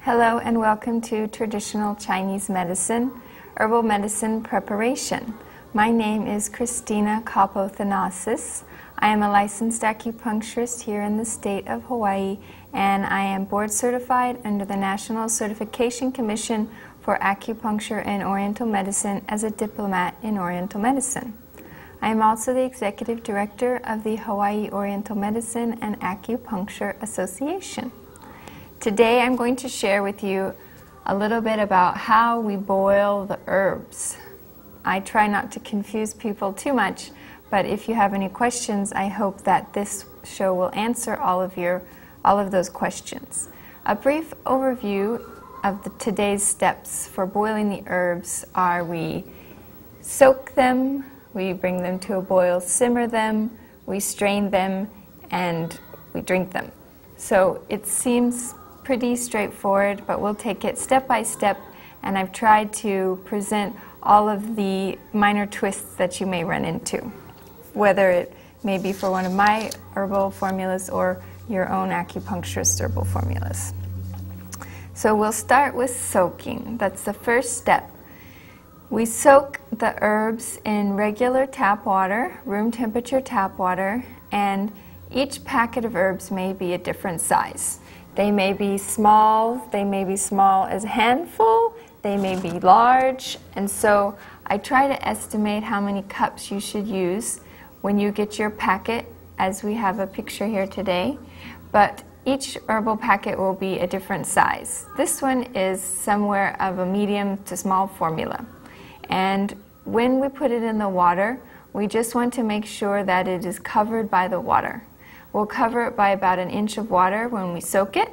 Hello and welcome to Traditional Chinese Medicine, Herbal Medicine Preparation. My name is Christina Kapothanasis. I am a licensed acupuncturist here in the state of Hawaii, and I am board certified under the National Certification Commission for Acupuncture and Oriental Medicine as a diplomat in Oriental Medicine. I am also the executive director of the Hawaii Oriental Medicine and Acupuncture Association. Today I'm going to share with you a little bit about how we boil the herbs. I try not to confuse people too much, but if you have any questions, I hope that this show will answer all of those questions. A brief overview of today's steps for boiling the herbs are: we soak them, we bring them to a boil, simmer them, we strain them, and we drink them. So it seems pretty straightforward, but we'll take it step by step, and I've tried to present all of the minor twists that you may run into, whether it may be for one of my herbal formulas or your own acupuncturist herbal formulas. So we'll start with soaking. That's the first step. We soak the herbs in regular tap water, room temperature tap water, and each packet of herbs may be a different size. They may be small as a handful, they may be large, and so I try to estimate how many cups you should use when you get your packet, as we have a picture here today, but each herbal packet will be a different size. This one is somewhere of a medium to small formula, and when we put it in the water, we just want to make sure that it is covered by the water. We'll cover it by about an inch of water when we soak it,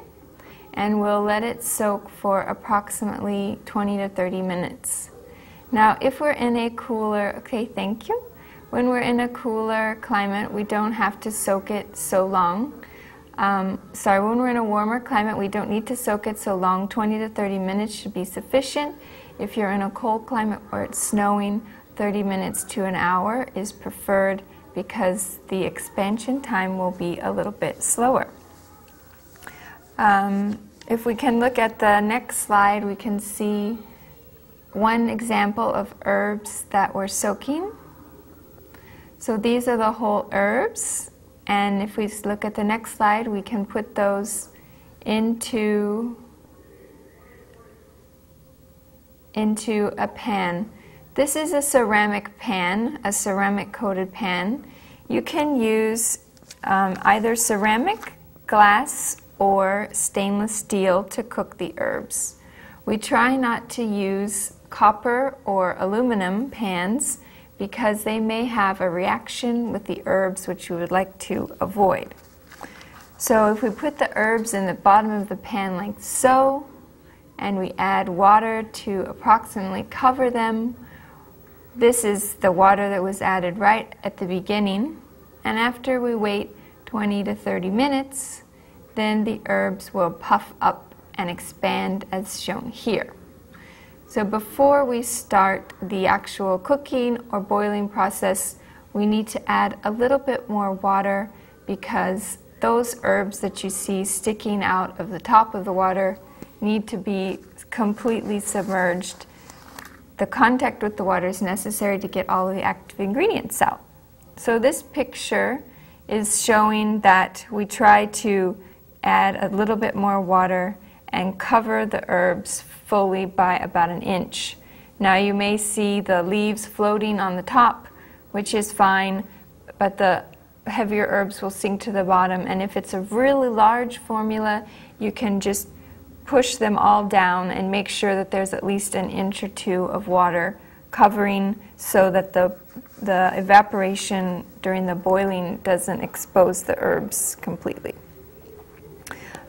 and we'll let it soak for approximately 20 to 30 minutes. Now, if we're in a cooler, thank you. When we're in a cooler climate, we don't have to soak it so long. When we're in a warmer climate, we don't need to soak it so long. 20 to 30 minutes should be sufficient. If you're in a cold climate where it's snowing, 30 minutes to an hour is preferred, because the expansion time will be a little bit slower. If we can look at the next slide, we can see one example of herbs that we're soaking. So these are the whole herbs, and if we look at the next slide, we can put those into a pan. This is a ceramic pan, a ceramic coated pan. You can use either ceramic, glass, or stainless steel to cook the herbs. We try not to use copper or aluminum pans because they may have a reaction with the herbs which we would like to avoid. So if we put the herbs in the bottom of the pan like so, and we add water to approximately cover them, this is the water that was added right at the beginning, and after we wait 20 to 30 minutes, then the herbs will puff up and expand as shown here. So before we start the actual cooking or boiling process, we need to add a little bit more water, because those herbs that you see sticking out of the top of the water need to be completely submerged. The contact with the water is necessary to get all of the active ingredients out. So this picture is showing that we try to add a little bit more water and cover the herbs fully by about an inch. Now you may see the leaves floating on the top, which is fine, but the heavier herbs will sink to the bottom, and if it's a really large formula, you can just push them all down and make sure that there's at least an inch or two of water covering, so that the evaporation during the boiling doesn't expose the herbs completely.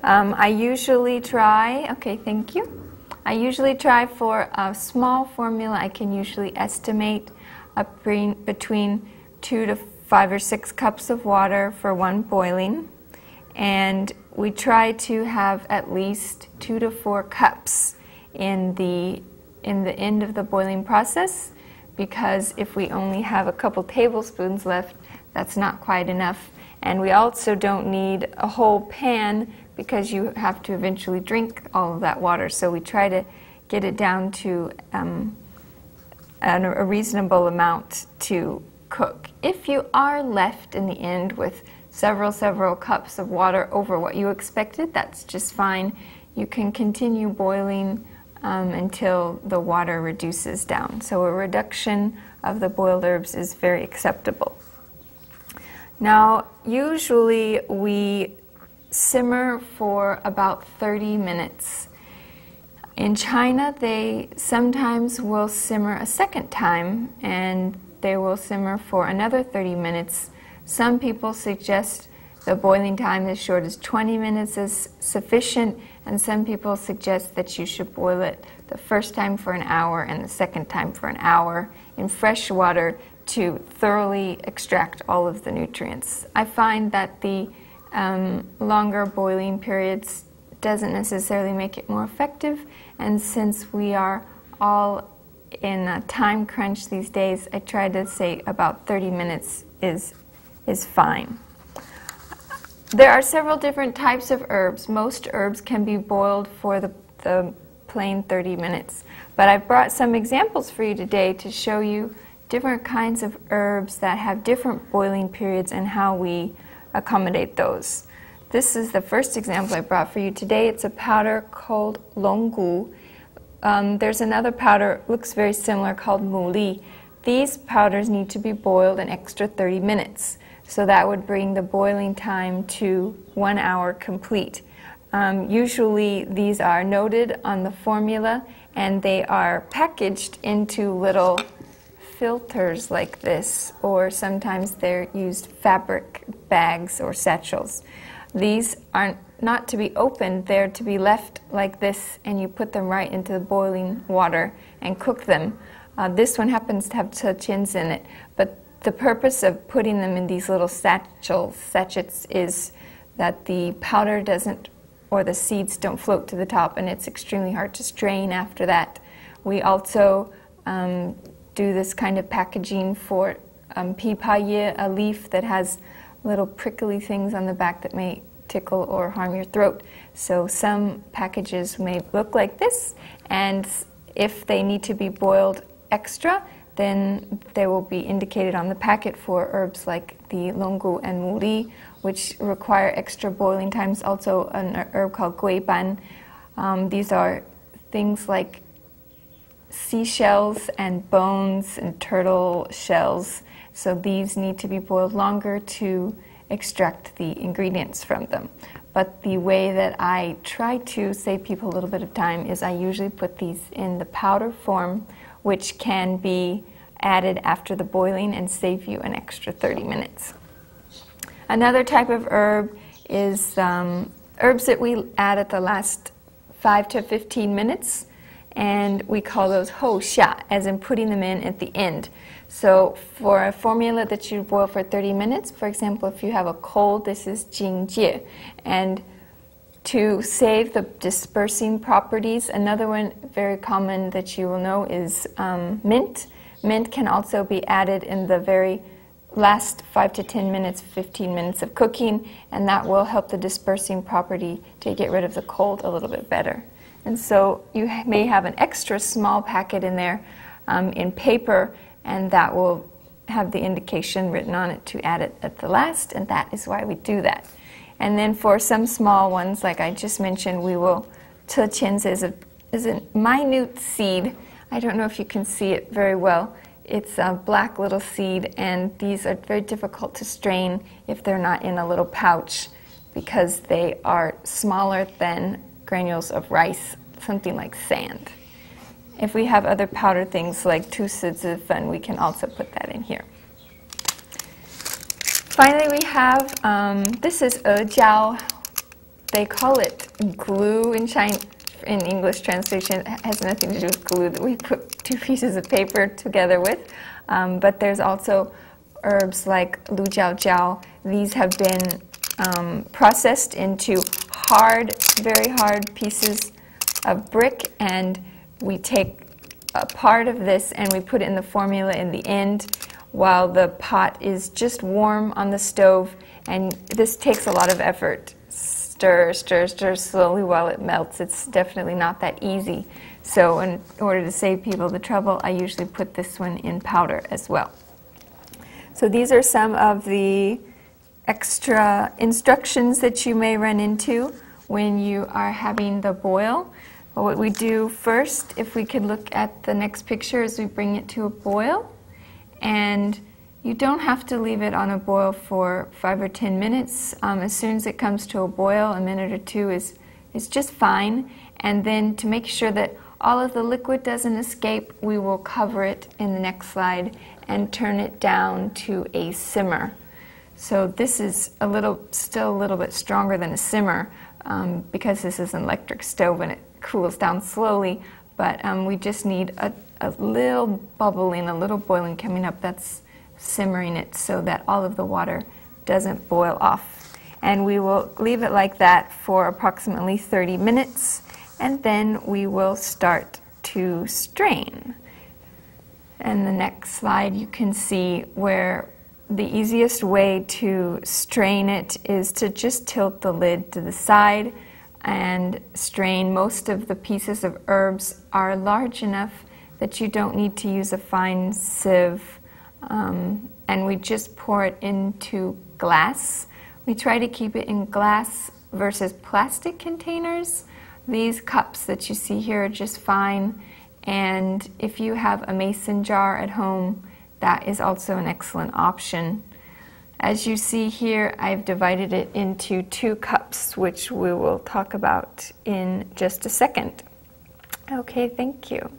I usually try, thank you. I usually try for a small formula, I can usually estimate between 2 to 5 or 6 cups of water for one boiling. And we try to have at least 2 to 4 cups in the end of the boiling process, because if we only have a couple tablespoons left, that's not quite enough. And we also don't need a whole pan because you have to eventually drink all of that water. So we try to get it down to a reasonable amount to cook. If you are left in the end with several cups of water over what you expected, that's just fine. You can continue boiling until the water reduces down. So a reduction of the boiled herbs is very acceptable. Now, usually we simmer for about 30 minutes. In China, they sometimes will simmer a second time, and they will simmer for another 30 minutes. Some people suggest the boiling time as short as 20 minutes is sufficient, and some people suggest that you should boil it the first time for an hour and the second time for an hour in fresh water to thoroughly extract all of the nutrients. I find that the longer boiling periods doesn't necessarily make it more effective, and since we are all in a time crunch these days, I try to say about 30 minutes is fine. There are several different types of herbs. Most herbs can be boiled for the plain 30 minutes, but I've brought some examples for you today to show you different kinds of herbs that have different boiling periods and how we accommodate those. This is the first example I brought for you today. It's a powder called longgu. There's another powder, looks very similar, called muli. These powders need to be boiled an extra 30 minutes. So that would bring the boiling time to 1 hour complete. Usually these are noted on the formula, and they are packaged into little filters like this, or sometimes they're used fabric bags or satchels. These are not to be opened, they're to be left like this, and you put them right into the boiling water and cook them. This one happens to have sachins in it, but the purpose of putting them in these little sachets is that the powder doesn't, or the seeds don't float to the top, and it's extremely hard to strain after that. We also do this kind of packaging for pipaye, a leaf that has little prickly things on the back that may tickle or harm your throat. So some packages may look like this, and if they need to be boiled extra, then they will be indicated on the packet for herbs like the longgu and muli, which require extra boiling times. Also an herb called guiban. These are things like seashells and bones and turtle shells. So these need to be boiled longer to extract the ingredients from them. But the way that I try to save people a little bit of time is I usually put these in the powder form, which can be added after the boiling and save you an extra 30 minutes. Another type of herb is herbs that we add at the last 5 to 15 minutes, and we call those hou xia, as in putting them in at the end. So for a formula that you boil for 30 minutes, for example, if you have a cold, this is jingjie. And to save the dispersing properties, another one very common that you will know is mint. Mint can also be added in the very last 5 to 10 minutes, 15 minutes of cooking, and that will help the dispersing property to get rid of the cold a little bit better. And so you may have an extra small packet in there in paper, and that will have the indication written on it to add it at the last, and that is why we do that. And then for some small ones, like I just mentioned, we will, chins is a minute seed. I don't know if you can see it very well. It's a black little seed, and these are very difficult to strain if they're not in a little pouch, because they are smaller than granules of rice, something like sand. If we have other powder things like tusizifan, we can also put that in here. Finally, we have, this is jiao. They call it glue in Chinese. In English translation, it has nothing to do with glue that we put 2 pieces of paper together with. But there's also herbs like lu jiao jiao. These have been processed into hard, very hard pieces of brick, and we take a part of this and we put it in the formula in the end while the pot is just warm on the stove, and this takes a lot of effort stir, stir, stir slowly while it melts. It's definitely not that easy. So in order to save people the trouble, I usually put this one in powder as well. So these are some of the extra instructions that you may run into when you are having the boil. But what we do first, if we could look at the next picture, is we bring it to a boil. And you don't have to leave it on a boil for 5 or 10 minutes. As soon as it comes to a boil, a minute or two is just fine. And then to make sure that all of the liquid doesn't escape, we will cover it in the next slide and turn it down to a simmer. So this is still a little bit stronger than a simmer because this is an electric stove and it cools down slowly. But we just need a little bubbling, a little boiling coming up. That's simmering it so that all of the water doesn't boil off. And we will leave it like that for approximately 30 minutes, and then we will start to strain. And the next slide you can see where the easiest way to strain it is to just tilt the lid to the side and strain. Most of the pieces of herbs are large enough that you don't need to use a fine sieve. And we just pour it into glass. We try to keep it in glass versus plastic containers. These cups that you see here are just fine. And if you have a mason jar at home, that is also an excellent option. As you see here, I've divided it into 2 cups, which we will talk about in just a second. Okay, thank you.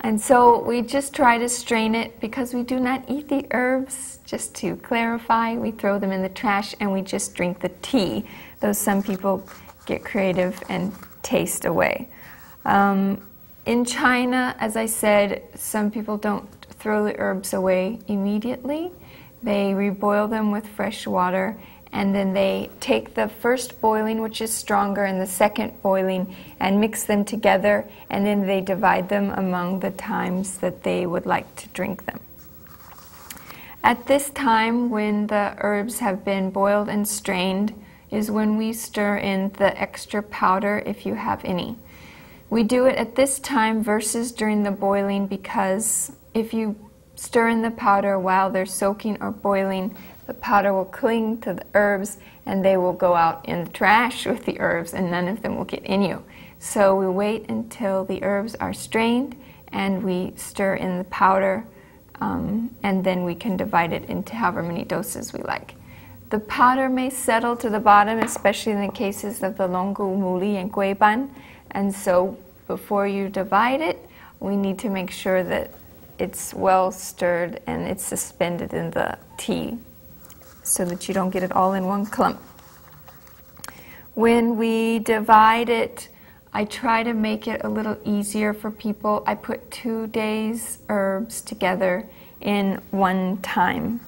And so we just try to strain it because we do not eat the herbs. Just to clarify, we throw them in the trash and we just drink the tea, though some people get creative and taste away. In China, as I said, some people don't throw the herbs away immediately. They reboil them with fresh water, and then they take the first boiling, which is stronger, and the second boiling, and mix them together, and then they divide them among the times that they would like to drink them. At this time, when the herbs have been boiled and strained, is when we stir in the extra powder, if you have any. We do it at this time versus during the boiling, because if you stir in the powder while they're soaking or boiling, the powder will cling to the herbs and they will go out in the trash with the herbs and none of them will get in you. So we wait until the herbs are strained and we stir in the powder, and then we can divide it into however many doses we like. The powder may settle to the bottom, especially in the cases of the longu, muli, and guiban, and so before you divide it, we need to make sure that it's well stirred and it's suspended in the tea so that you don't get it all in one clump. When we divide it, I try to make it a little easier for people. I put 2 days' herbs together in one time.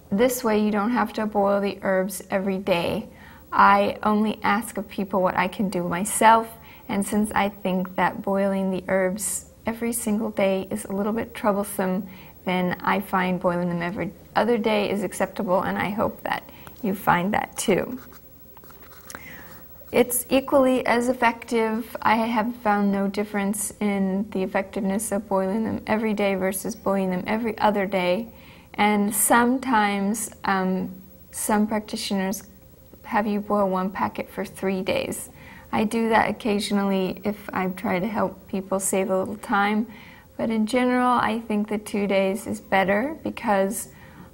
This way you don't have to boil the herbs every day. I only ask of people what I can do myself, and since I think that boiling the herbs every single day is a little bit troublesome, then I find boiling them every other day is acceptable, and I hope that you find that too. It's equally as effective. I have found no difference in the effectiveness of boiling them every day versus boiling them every other day. And sometimes some practitioners have you boil 1 packet for 3 days. I do that occasionally if I try to help people save a little time. But in general, I think that 2 days is better, because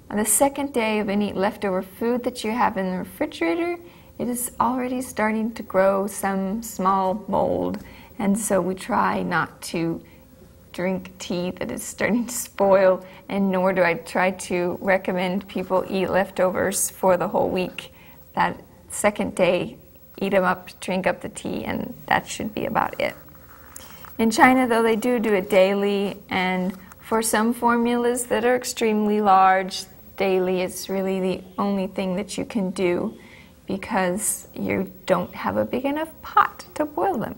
on the second day of any leftover food that you have in the refrigerator, it is already starting to grow some small mold, and so we try not to drink tea that is starting to spoil, and nor do I try to recommend people eat leftovers for the whole week. That second day, eat them up, drink up the tea, and that should be about it. In China, though, they do it daily, and for some formulas that are extremely large, daily is really the only thing that you can do, because you don't have a big enough pot to boil them.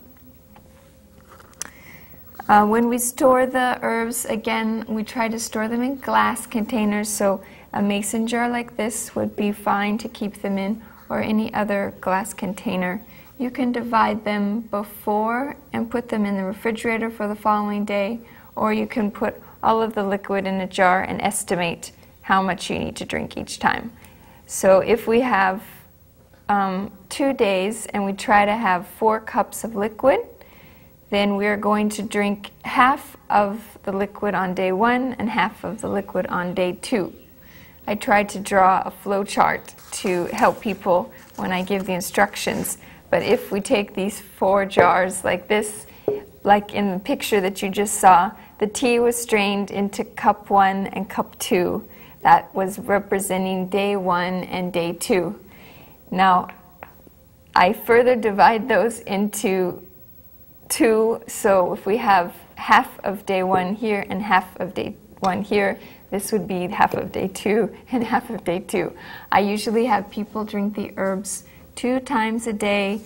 When we store the herbs, again, we try to store them in glass containers, so a mason jar like this would be fine to keep them in, or any other glass container. You can divide them before and put them in the refrigerator for the following day, or you can put all of the liquid in a jar and estimate how much you need to drink each time. So if we have 2 days and we try to have 4 cups of liquid, then we're going to drink half of the liquid on day 1 and half of the liquid on day 2. I tried to draw a flow chart to help people when I give the instructions, but if we take these 4 jars like this, like in the picture that you just saw, the tea was strained into cup 1 and cup 2. That was representing day 1 and day 2. Now, I further divide those into 2, so if we have half of day 1 here and half of day 1 here, this would be half of day 2 and half of day 2. I usually have people drink the herbs 2 times a day,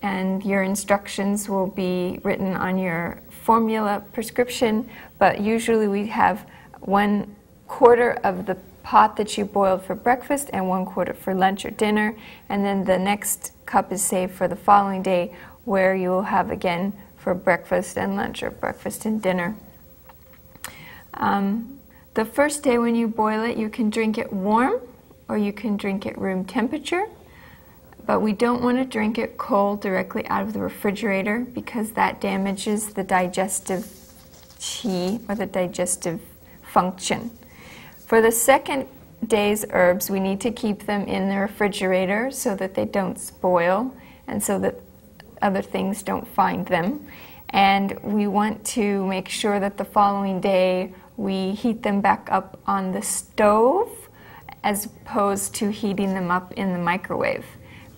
and your instructions will be written on your formula prescription, but usually we have 1/4 of the pot that you boiled for breakfast and 1/4 for lunch or dinner, and then the next cup is saved for the following day, where you will have again for breakfast and lunch, or breakfast and dinner. The first day when you boil it, you can drink it warm or you can drink it room temperature, but we don't want to drink it cold directly out of the refrigerator because that damages the digestive qi, or the digestive function. For the second day's herbs, we need to keep them in the refrigerator so that they don't spoil and so that other things don't find them. And we want to make sure that the following day we heat them back up on the stove as opposed to heating them up in the microwave,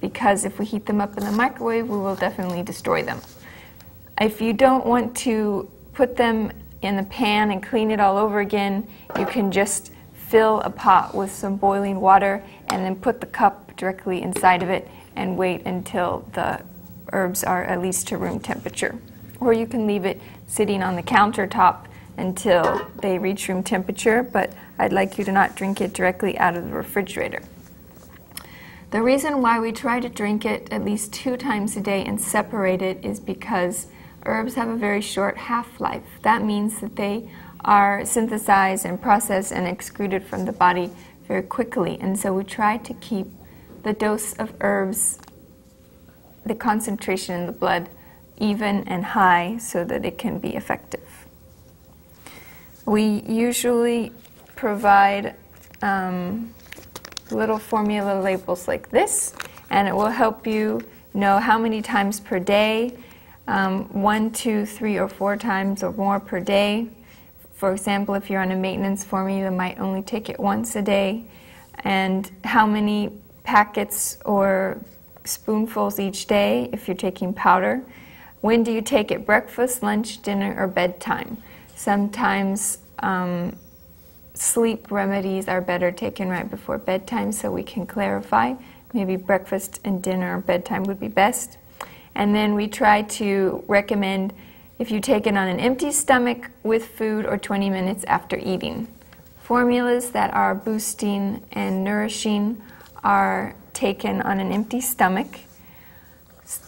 because if we heat them up in the microwave, we will definitely destroy them. If you don't want to put them in the pan and clean it all over again, you can just fill a pot with some boiling water and then put the cup directly inside of it and wait until the herbs are at least to room temperature. Or you can leave it sitting on the countertop until they reach room temperature, but I'd like you to not drink it directly out of the refrigerator. The reason why we try to drink it at least 2 times a day and separate it is because herbs have a very short half-life. That means that they are synthesized and processed and excreted from the body very quickly, and so we try to keep the dose of herbs, the concentration in the blood, even and high so that it can be effective. We usually provide little formula labels like this, and it will help you know how many times per day, 1, 2, 3, or 4 times or more per day. For example, if you're on a maintenance formula, you might only take it once a day, and how many packets or spoonfuls each day if you're taking powder. When do you take it? Breakfast, lunch, dinner, or bedtime? Sometimes sleep remedies are better taken right before bedtime, so we can clarify. Maybe breakfast and dinner or bedtime would be best. And then we try to recommend if you take it on an empty stomach with food or 20 minutes after eating. Formulas that are boosting and nourishing are taken on an empty stomach.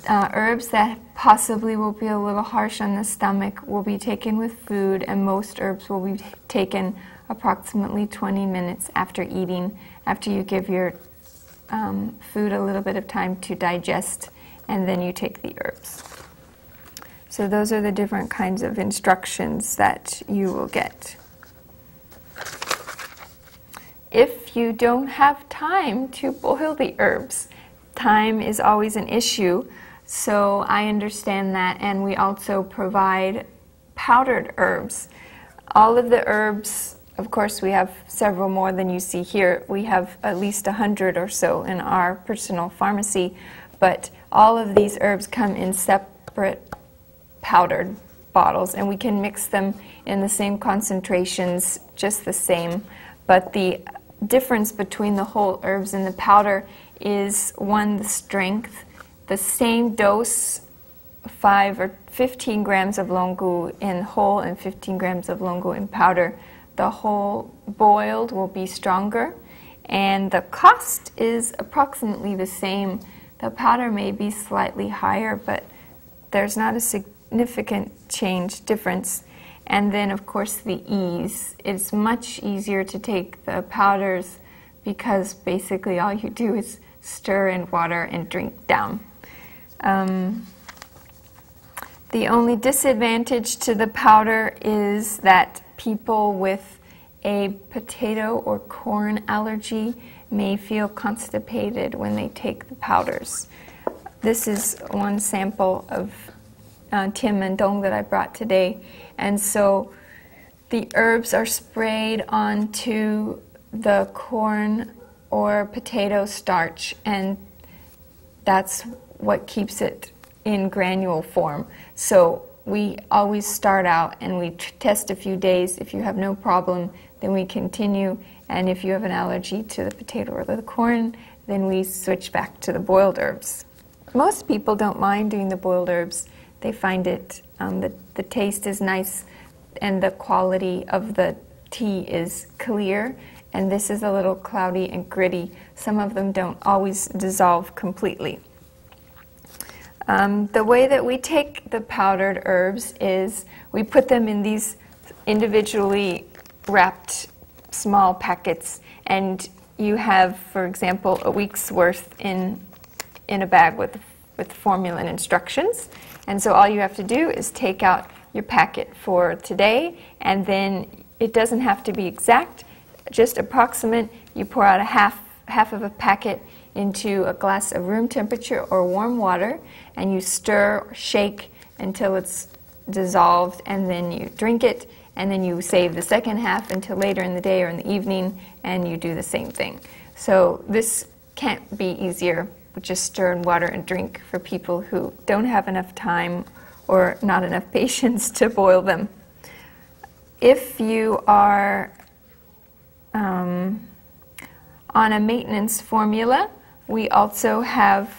Herbs that possibly will be a little harsh on the stomach will be taken with food, and most herbs will be taken approximately 20 minutes after eating, after you give your food a little bit of time to digest, and then you take the herbs. So those are the different kinds of instructions that you will get. If you don't have time to boil the herbs, time is always an issue, so I understand that, and we also provide powdered herbs. All of the herbs, of course we have several more than you see here. We have at least 100 or so in our personal pharmacy, but all of these herbs come in separate powdered bottles, and we can mix them in the same concentrations, just the same, but the difference between the whole herbs and the powder is, one, the strength. The same dose 5 or 15 grams of longu in whole and 15 grams of longu in powder. The whole boiled will be stronger, and the cost is approximately the same. The powder may be slightly higher, but there's not a significant difference. And then, of course, the ease. It's much easier to take the powders because basically all you do is stir in water and drink down. The only disadvantage to the powder is that people with a potato or corn allergy may feel constipated when they take the powders. This is one sample of Tian Men Dong that I brought today. And so the herbs are sprayed onto the corn or potato starch, and that's what keeps it in granule form. So we always start out and we test a few days. If you have no problem, then we continue. And if you have an allergy to the potato or the corn, then we switch back to the boiled herbs. Most people don't mind doing the boiled herbs. They find it, the taste is nice and the quality of the tea is clear. And this is a little cloudy and gritty. Some of them don't always dissolve completely. The way that we take the powdered herbs is we put them in these individually wrapped small packets, and you have, for example, a week's worth in a bag with formula and instructions. And so all you have to do is take out your packet for today, and then it doesn't have to be exact, just approximate. You pour out a half of a packet into a glass of room temperature or warm water, and you stir or shake until it's dissolved, and then you drink it, and then you save the second half until later in the day or in the evening, and you do the same thing. So this can't be easier. We just stir in water and drink for people who don't have enough time or not enough patience to boil them. If you are on a maintenance formula, we also have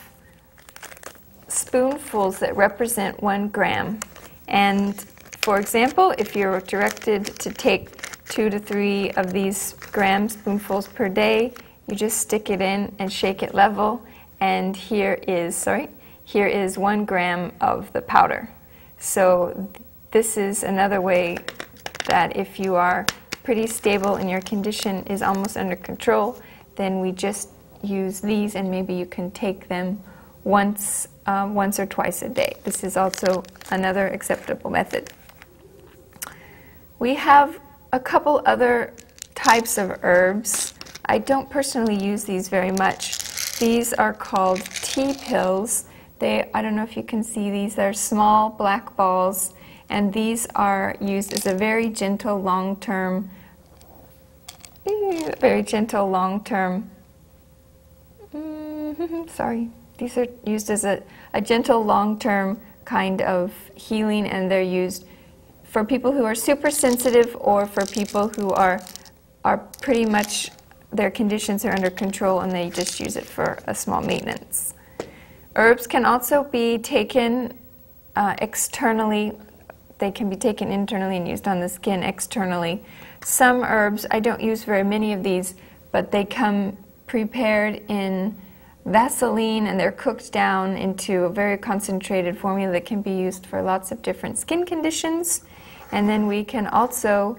spoonfuls that represent 1 gram. And for example, if you're directed to take 2 to 3 of these spoonfuls per day, you just stick it in and shake it level, and here is 1 gram of the powder. So this is another way that if you are pretty stable and your condition is almost under control, then we just use these, and maybe you can take them once or twice a day. This is also another acceptable method. We have a couple other types of herbs. I don't personally use these very much. These are called tea pills. I don't know if you can see these. They're small black balls, and these are used as a very gentle long-term, these are used as a gentle long-term kind of healing, and they're used for people who are super sensitive or for people who are pretty much, their conditions are under control and they just use it for a small maintenance. Herbs can also be taken externally. They can be taken internally and used on the skin externally. Some herbs, I don't use very many of these, but they come prepared in Vaseline and they're cooked down into a very concentrated formula that can be used for lots of different skin conditions. And then we can also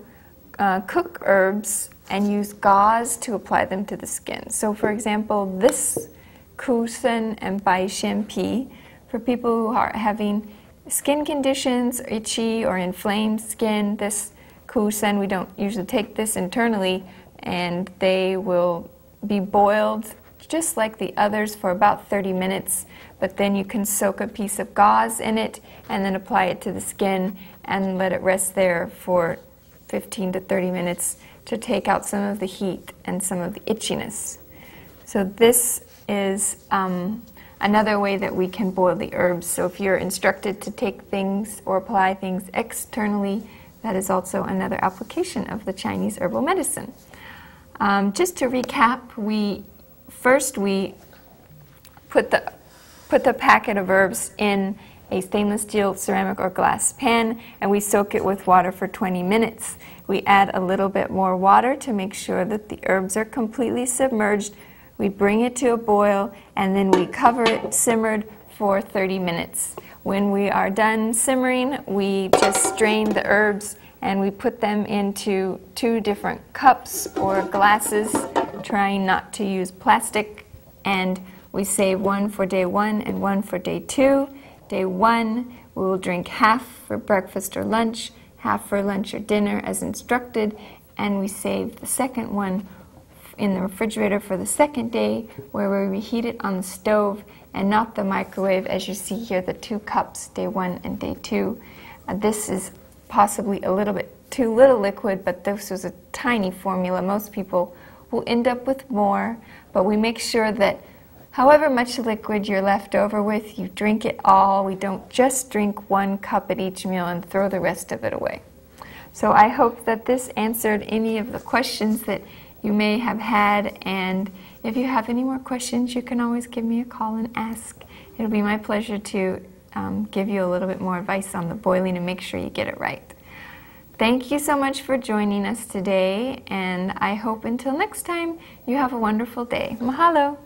cook herbs and use gauze to apply them to the skin. So for example, this Kusen and Bai Xian Pi, for people who are having skin conditions, itchy or inflamed skin, this Kusen, we don't usually take this internally, and they will be boiled just like the others for about 30 minutes, but then you can soak a piece of gauze in it and then apply it to the skin and let it rest there for 15 to 30 minutes to take out some of the heat and some of the itchiness. So this is another way that we can boil the herbs. So if you're instructed to take things or apply things externally, that is also another application of the Chinese herbal medicine. Just to recap, we put the packet of herbs in a stainless steel, ceramic, or glass pan, and we soak it with water for 20 minutes. We add a little bit more water to make sure that the herbs are completely submerged. We bring it to a boil, and then we cover it simmered for 30 minutes. When we are done simmering, we just strain the herbs and we put them into 2 different cups or glasses, trying not to use plastic, and we save 1 for day 1 and 1 for day 2. Day 1, we will drink half for breakfast or lunch, half for lunch or dinner as instructed, and we save the second one in the refrigerator for the second day, where we reheat it on the stove and not the microwave, as you see here, the 2 cups, day 1 and day 2. This is possibly a little bit too little liquid, but this was a tiny formula. Most people will end up with more, but we make sure that however much liquid you're left over with, you drink it all. We don't just drink 1 cup at each meal and throw the rest of it away. So I hope that this answered any of the questions that you may have had, and if you have any more questions, you can always give me a call and ask. It'll be my pleasure to give you a little bit more advice on the boiling and make sure you get it right. Thank you so much for joining us today, and I hope until next time you have a wonderful day. Mahalo!